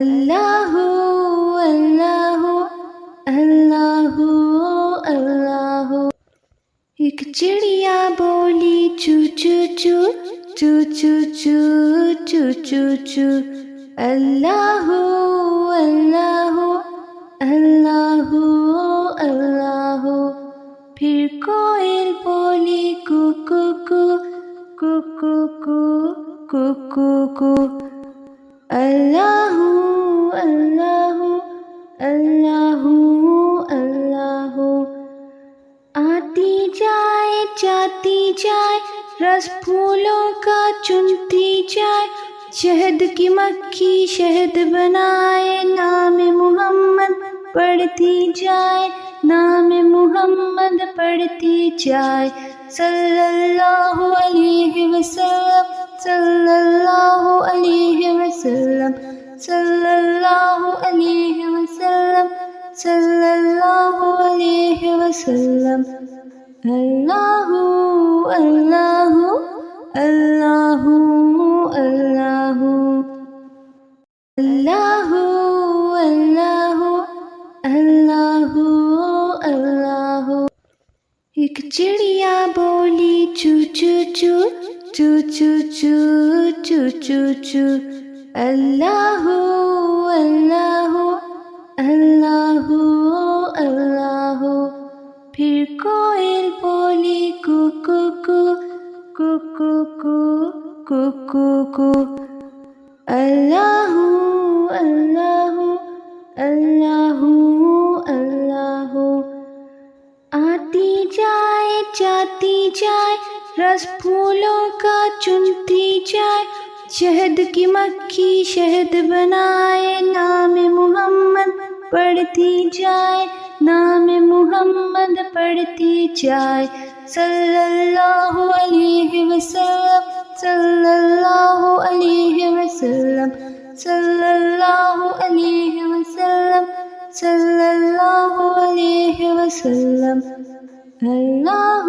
اللہ اللہ اللہ اللہ۔ ایک چڑیا بولی چو چو چو چو چو چو چو چو چو، اللہ اللہ اللہ اللہ۔ پھر کوئل بولی کو کو کو کو کو کو کو کو کو، اللہ اللہ اللہ اللہ۔ آتی جائے جاتی جائے رس پھولوں کا چنتی جائے، شہد کی مکھی شہد بنائے، نام محمد پڑھتی جائے، نام محمد پڑھتی جائے، صلی اللہ علیہ وسلم صلی اللہ علیہ وسلم صلی اللہ علیہ وسلم صلی اللہ علیہ وسلم۔ اللہ اللہ اللہ اللہ اللہ اللہ اللہ اللہ۔ ایک چڑیا بولی چو چو چو چو چو چو چو چو چو، اللہ اللہ اللہ اللہ۔ پھر کوئل بولی کو کو کو کو کو کو کو کو کو، اللہ اللہ اللہ اللہ۔ آتی جائے جاتی جائے رس پھولوں کا چنتی جائے، شہد کی مکھی شہد بنائے، نام محمد پڑھتی جائے، نام محمد پڑھتی جائے، صلی اللہ علیہ وسلم صلی اللہ علیہ وسلم صلی اللہ علیہ وسلم صلی اللہ علیہ وسلم۔ اللہ